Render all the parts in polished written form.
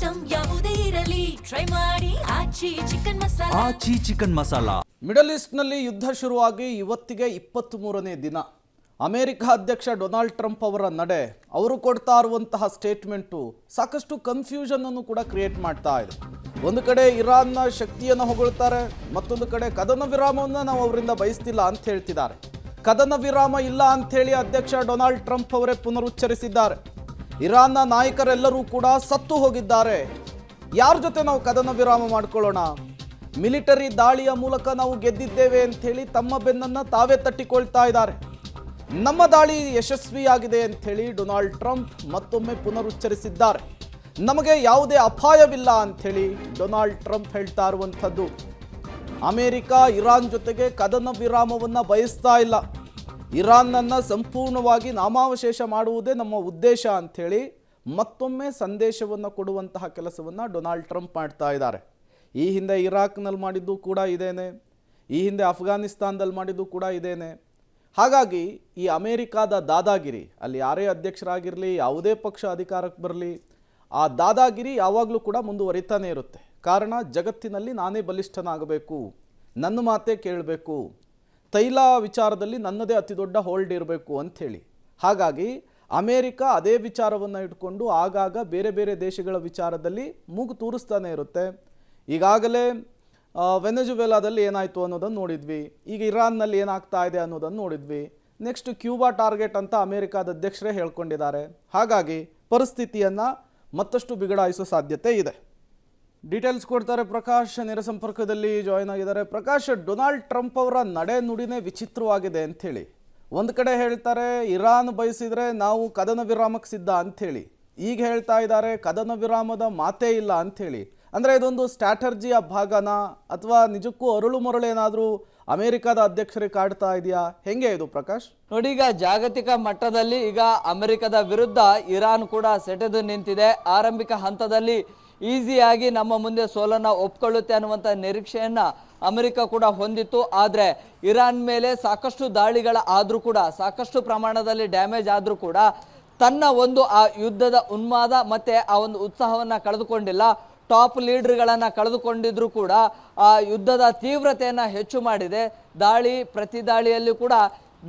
Item ಯಾವುದೇ ಇರಲಿ try ಮಾಡಿ ಆಚಿ ಚಿಕನ್ ಮಸಾಲಾ. ಮಿಡಲ್ ಈಸ್ಟ್ನಲ್ಲಿ ಯುದ್ಧ ಶುರುವಾಗಿ ಇವತ್ತಿಗೆ 23ನೇ ದಿನ. ಅಮೆರಿಕ ಅಧ್ಯಕ್ಷ ಡೊನಾಲ್ಡ್ ಟ್ರಂಪ್ ಅವರ ನಡೆ, ಅವರು ಕೊಡ್ತಾ ಇರುವಂತಹ ಸ್ಟೇಟ್ಮೆಂಟು ಸಾಕಷ್ಟು ಕನ್ಫ್ಯೂಷನ್ ಅನ್ನು ಕೂಡ ಕ್ರಿಯೇಟ್ ಮಾಡ್ತಾ ಇದೆ. ಒಂದು ಕಡೆ ಇರಾನ್ನ ಶಕ್ತಿಯನ್ನು ಹೊಗಳ್ತಾರೆ, ಮತ್ತೊಂದು ಕಡೆ ಕದನ ವಿರಾಮವನ್ನು ನಾವು ಅವರಿಂದ ಬಯಸ್ತಿಲ್ಲ ಅಂತ ಹೇಳ್ತಿದ್ದಾರೆ. ಕದನ ವಿರಾಮ ಇಲ್ಲ ಅಂಥೇಳಿ ಅಧ್ಯಕ್ಷ ಡೊನಾಲ್ಡ್ ಟ್ರಂಪ್ ಅವರೇ ಪುನರುಚ್ಚರಿಸಿದ್ದಾರೆ. ಇರಾನ್ನ ನಾಯಕರೆಲ್ಲರೂ ಕೂಡ ಸತ್ತು ಹೋಗಿದ್ದಾರೆ, ಯಾರ ಜೊತೆ ನಾವು ಕದನ ವಿರಾಮ ಮಾಡ್ಕೊಳ್ಳೋಣ, ಮಿಲಿಟರಿ ದಾಳಿಯ ಮೂಲಕ ನಾವು ಗೆದ್ದಿದ್ದೇವೆ ಅಂಥೇಳಿ ತಮ್ಮ ಬೆನ್ನನ್ನು ತಾವೇ ತಟ್ಟಿಕೊಳ್ತಾ ಇದ್ದಾರೆ. ನಮ್ಮ ದಾಳಿ ಯಶಸ್ವಿಯಾಗಿದೆ ಅಂಥೇಳಿ ಡೊನಾಲ್ಡ್ ಟ್ರಂಪ್ ಮತ್ತೊಮ್ಮೆ ಪುನರುಚ್ಚರಿಸಿದ್ದಾರೆ. ನಮಗೆ ಯಾವುದೇ ಅಪಾಯವಿಲ್ಲ ಅಂಥೇಳಿ ಡೊನಾಲ್ಡ್ ಟ್ರಂಪ್ ಹೇಳ್ತಾ ಇರುವಂಥದ್ದು. ಅಮೆರಿಕ ಇರಾನ್ ಜೊತೆಗೆ ಕದನ ವಿರಾಮವನ್ನು ಬಯಸ್ತಾ ಇಲ್ಲ, ಇರಾನ್ನನ್ನು ಸಂಪೂರ್ಣವಾಗಿ ನಾಮಾವಶೇಷ ಮಾಡುವುದೇ ನಮ್ಮ ಉದ್ದೇಶ ಅಂಥೇಳಿ ಮತ್ತೊಮ್ಮೆ ಸಂದೇಶವನ್ನು ಕೊಡುವಂತಹ ಕೆಲಸವನ್ನು ಡೊನಾಲ್ಡ್ ಟ್ರಂಪ್ ಮಾಡ್ತಾ ಇದ್ದಾರೆ. ಈ ಹಿಂದೆ ಇರಾಕ್ನಲ್ಲಿ ಮಾಡಿದ್ದು ಕೂಡ ಇದೇನೆ, ಈ ಹಿಂದೆ ಅಫ್ಘಾನಿಸ್ತಾನದಲ್ಲಿ ಮಾಡಿದ್ದು ಕೂಡ ಇದೇನೆ. ಹಾಗಾಗಿ ಈ ಅಮೇರಿಕಾದ ದಾದಾಗಿರಿ, ಅಲ್ಲಿ ಯಾರೇ ಅಧ್ಯಕ್ಷರಾಗಿರಲಿ, ಯಾವುದೇ ಪಕ್ಷ ಅಧಿಕಾರಕ್ಕೆ ಬರಲಿ, ಆ ದಾದಾಗಿರಿ ಯಾವಾಗಲೂ ಕೂಡ ಮುಂದುವರಿತಾನೆ ಇರುತ್ತೆ. ಕಾರಣ, ಜಗತ್ತಿನಲ್ಲಿ ನಾನೇ ಬಲಿಷ್ಠನಾಗಬೇಕು, ನನ್ನ ಮಾತೇ ಕೇಳಬೇಕು, ತೈಲ ವಿಚಾರದಲ್ಲಿ ನನ್ನದೇ ಅತಿ ದೊಡ್ಡ ಹೋಲ್ಡ್ ಇರಬೇಕು ಅಂಥೇಳಿ. ಹಾಗಾಗಿ ಅಮೇರಿಕ ಅದೇ ವಿಚಾರವನ್ನು ಇಟ್ಕೊಂಡು ಆಗಾಗ ಬೇರೆ ಬೇರೆ ದೇಶಗಳ ವಿಚಾರದಲ್ಲಿ ಮೂಗು ತೂರಿಸ್ತಾನೆ ಇರುತ್ತೆ. ಈಗಾಗಲೇ ವೆನೆಜುವೆಲಾದಲ್ಲಿ ಏನಾಯಿತು ಅನ್ನೋದನ್ನು ನೋಡಿದ್ವಿ, ಈಗ ಇರಾನ್ನಲ್ಲಿ ಏನಾಗ್ತಾ ಇದೆ ಅನ್ನೋದನ್ನು ನೋಡಿದ್ವಿ. ನೆಕ್ಸ್ಟ್ ಕ್ಯೂಬಾ ಟಾರ್ಗೆಟ್ ಅಂತ ಅಮೇರಿಕಾದ ಅಧ್ಯಕ್ಷರೇ ಹೇಳ್ಕೊಂಡಿದ್ದಾರೆ. ಹಾಗಾಗಿ ಪರಿಸ್ಥಿತಿಯನ್ನು ಮತ್ತಷ್ಟು ಬಿಗಡಾಯಿಸೋ ಸಾಧ್ಯತೆ ಇದೆ. ಡೀಟೇಲ್ಸ್ ಕೊಡ್ತಾರೆ ಪ್ರಕಾಶ್, ನೇರ ಸಂಪರ್ಕದಲ್ಲಿ ಜಾಯ್ನ್ ಆಗಿದ್ದಾರೆ. ಪ್ರಕಾಶ್, ಡೊನಾಲ್ಡ್ ಟ್ರಂಪ್ ಅವರ ನಡೆ ನುಡಿನೇ ವಿಚಿತ್ರವಾಗಿದೆ ಅಂಥೇಳಿ. ಒಂದು ಕಡೆ ಹೇಳ್ತಾರೆ ಇರಾನ್ ಬಯಸಿದರೆ ನಾವು ಕದನ ವಿರಾಮಕ್ಕೆ ಸಿದ್ಧ ಅಂಥೇಳಿ, ಈಗ ಹೇಳ್ತಾ ಇದ್ದಾರೆ ಕದನ ವಿರಾಮದ ಮಾತೇ ಇಲ್ಲ ಅಂಥೇಳಿ. ಅಂದರೆ ಇದೊಂದು ಸ್ಟ್ರಾಟರ್ಜಿಯ ಭಾಗನಾ ಅಥವಾ ನಿಜಕ್ಕೂ ಅರಳು ಮರಳೇನಾದರೂ ಅಮೆರಿಕದ ಅಧ್ಯಕ್ಷರಿಗೆ ಕಾಡ್ತಾ ಇದೆಯಾ? ಹೆಂಗೆ ಇದು ಪ್ರಕಾಶ್? ನೋಡಿ, ಈಗ ಜಾಗತಿಕ ಮಟ್ಟದಲ್ಲಿ ಈಗ ಅಮೆರಿಕದ ವಿರುದ್ಧ ಇರಾನ್ ಕೂಡ ಸೆಟೆದು ನಿಂತಿದೆ. ಆರಂಭಿಕ ಹಂತದಲ್ಲಿ ಈಸಿಯಾಗಿ ನಮ್ಮ ಮುಂದೆ ಸೋಲನ್ನು ಒಪ್ಕೊಳ್ಳುತ್ತೆ ಅನ್ನುವಂಥ ನಿರೀಕ್ಷೆಯನ್ನು ಅಮೆರಿಕ ಕೂಡ ಹೊಂದಿತ್ತು. ಆದರೆ ಇರಾನ್ ಮೇಲೆ ಸಾಕಷ್ಟು ದಾಳಿಗಳ ಆದರೂ ಕೂಡ, ಸಾಕಷ್ಟು ಪ್ರಮಾಣದಲ್ಲಿ ಡ್ಯಾಮೇಜ್ ಆದರೂ ಕೂಡ ತನ್ನ ಒಂದು ಆ ಯುದ್ಧದ ಉನ್ಮಾದ ಮತ್ತು ಆ ಒಂದು ಉತ್ಸಾಹವನ್ನು ಕಳೆದುಕೊಂಡಿಲ್ಲ. ಟಾಪ್ ಲೀಡರ್ಗಳನ್ನು ಕಳೆದುಕೊಂಡಿದ್ರು ಕೂಡ ಆ ಯುದ್ಧದ ತೀವ್ರತೆಯನ್ನು ಹೆಚ್ಚು ಮಾಡಿದೆ. ಪ್ರತಿ ದಾಳಿಯಲ್ಲಿ ಕೂಡ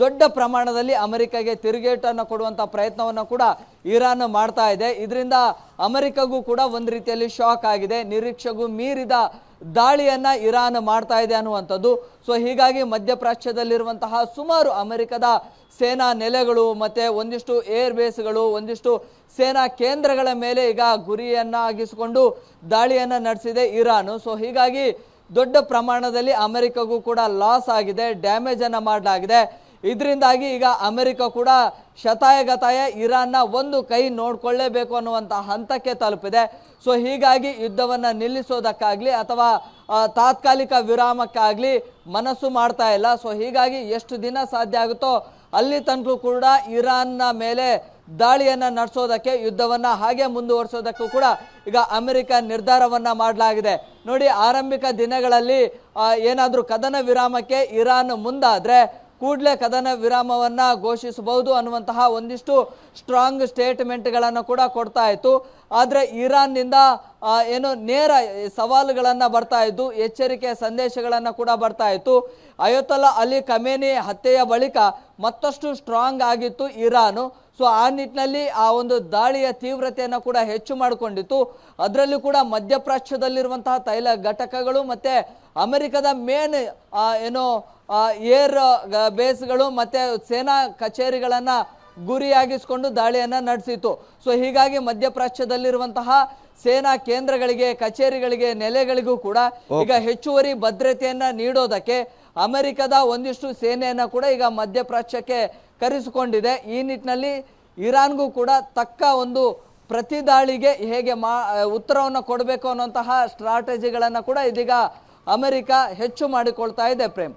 ದೊಡ್ಡ ಪ್ರಮಾಣದಲ್ಲಿ ಅಮೆರಿಕಾಗೆ ತಿರುಗೇಟನ್ನು ಕೊಡುವಂಥ ಪ್ರಯತ್ನವನ್ನು ಕೂಡ ಇರಾನ್ ಮಾಡ್ತಾ ಇದೆ. ಇದರಿಂದ ಅಮೆರಿಕಗೂ ಕೂಡ ಒಂದು ರೀತಿಯಲ್ಲಿ ಶಾಕ್ ಆಗಿದೆ. ನಿರೀಕ್ಷೆಗೂ ಮೀರಿದ ದಾಳಿಯನ್ನು ಇರಾನ್ ಮಾಡ್ತಾ ಇದೆ ಅನ್ನುವಂಥದ್ದು. ಸೊ ಹೀಗಾಗಿ ಮಧ್ಯಪ್ರಾಚ್ಯದಲ್ಲಿರುವಂತಹ ಸುಮಾರು ಅಮೆರಿಕದ ಸೇನಾ ನೆಲೆಗಳು ಮತ್ತು ಒಂದಿಷ್ಟು ಏರ್ ಬೇಸ್ಗಳು, ಒಂದಿಷ್ಟು ಸೇನಾ ಕೇಂದ್ರಗಳ ಮೇಲೆ ಈಗ ಗುರಿಯನ್ನಾಗಿಸಿಕೊಂಡು ದಾಳಿಯನ್ನು ನಡೆಸಿದೆ ಇರಾನು. ಸೊ ಹೀಗಾಗಿ ದೊಡ್ಡ ಪ್ರಮಾಣದಲ್ಲಿ ಅಮೆರಿಕಗೂ ಕೂಡ ಲಾಸ್ ಆಗಿದೆ, ಡ್ಯಾಮೇಜನ್ನು ಮಾಡಲಾಗಿದೆ. ಇದರಿಂದಾಗಿ ಈಗ ಅಮೆರಿಕ ಕೂಡ ಶತಾಯಗತಾಯ ಇರಾನ್ನ ಒಂದು ಕೈ ನೋಡ್ಕೊಳ್ಳೇಬೇಕು ಅನ್ನುವಂಥ ಹಂತಕ್ಕೆ ತಲುಪಿದೆ. ಸೊ ಹೀಗಾಗಿ ಯುದ್ಧವನ್ನು ನಿಲ್ಲಿಸೋದಕ್ಕಾಗಲಿ ಅಥವಾ ತಾತ್ಕಾಲಿಕ ವಿರಾಮಕ್ಕಾಗಲಿ ಮನಸ್ಸು ಮಾಡ್ತಾ ಇಲ್ಲ. ಸೊ ಹೀಗಾಗಿ ಎಷ್ಟು ದಿನ ಸಾಧ್ಯ ಆಗುತ್ತೋ ಅಲ್ಲಿ ತನಕ ಕೂಡ ಇರಾನ್ನ ಮೇಲೆ ದಾಳಿಯನ್ನು ನಡೆಸೋದಕ್ಕೆ, ಯುದ್ಧವನ್ನು ಹಾಗೆ ಮುಂದುವರಿಸೋದಕ್ಕೂ ಕೂಡ ಈಗ ಅಮೆರಿಕ ನಿರ್ಧಾರವನ್ನು ಮಾಡಲಾಗಿದೆ. ನೋಡಿ, ಆರಂಭಿಕ ದಿನಗಳಲ್ಲಿ ಏನಾದರೂ ಕದನ ವಿರಾಮಕ್ಕೆ ಇರಾನ್ ಮುಂದಾದರೆ ಕೂಡಲೇ ಕದನ ವಿರಾಮವನ್ನು ಘೋಷಿಸಬಹುದು ಅನ್ನುವಂತಹ ಒಂದಿಷ್ಟು ಸ್ಟ್ರಾಂಗ್ ಸ್ಟೇಟ್ಮೆಂಟ್ಗಳನ್ನು ಕೂಡ ಕೊಡ್ತಾ ಇತ್ತು. ಆದರೆ ಇರಾನ್ನಿಂದ ನೇರ ಸವಾಲುಗಳನ್ನು ಬರ್ತಾ ಇದ್ದು, ಎಚ್ಚರಿಕೆ ಸಂದೇಶಗಳನ್ನು ಕೂಡ ಬರ್ತಾ ಇತ್ತು. ಅಯೋತಲ್ಲಾ ಅಲಿ ಖಮೇನಿ ಹತ್ಯೆಯ ಬಳಿಕ ಮತ್ತಷ್ಟು ಸ್ಟ್ರಾಂಗ್ ಆಗಿತ್ತು ಇರಾನು. ಸೊ ಆ ನಿಟ್ಟಿನಲ್ಲಿ ಆ ಒಂದು ದಾಳಿಯ ತೀವ್ರತೆಯನ್ನು ಕೂಡ ಹೆಚ್ಚು ಮಾಡಿಕೊಂಡಿತ್ತು. ಅದರಲ್ಲಿ ಕೂಡ ಮಧ್ಯಪ್ರಾಚ್ಯದಲ್ಲಿರುವಂತಹ ತೈಲ ಘಟಕಗಳು ಮತ್ತು ಅಮೆರಿಕದ ಮೇನ್ ಏರ್ ಬೇಸ್ಗಳು ಮತ್ತು ಸೇನಾ ಕಚೇರಿಗಳನ್ನು ಗುರಿಯಾಗಿಸಿಕೊಂಡು ದಾಳಿಯನ್ನು ನಡೆಸಿತು. ಸೊ ಹೀಗಾಗಿ ಮಧ್ಯಪ್ರಾಚ್ಯದಲ್ಲಿರುವಂತಹ ಸೇನಾ ಕೇಂದ್ರಗಳಿಗೆ, ಕಚೇರಿಗಳಿಗೆ, ನೆಲೆಗಳಿಗೂ ಕೂಡ ಈಗ ಹೆಚ್ಚುವರಿ ಭದ್ರತೆಯನ್ನು ನೀಡೋದಕ್ಕೆ ಅಮೆರಿಕದ ಒಂದಿಷ್ಟು ಸೇನೆಯನ್ನು ಕೂಡ ಈಗ ಮಧ್ಯಪ್ರಾಚ್ಯಕ್ಕೆ ಕರೆಸಿಕೊಂಡಿದೆ. ಈ ನಿಟ್ಟಿನಲ್ಲಿ ಇರಾನ್ಗೂ ಕೂಡ ತಕ್ಕ ಒಂದು ಪ್ರತಿ ದಾಳಿಗೆ ಹೇಗೆ ಉತ್ತರವನ್ನು ಕೊಡಬೇಕು ಅನ್ನುವಂತಹ ಸ್ಟ್ರಾಟಜಿಗಳನ್ನು ಕೂಡ ಇದೀಗ ಅಮೆರಿಕ ಹೆಚ್ಚು ಮಾಡಿಕೊಳ್ತಾ ಇದೆ. ಪ್ರೇಮ್.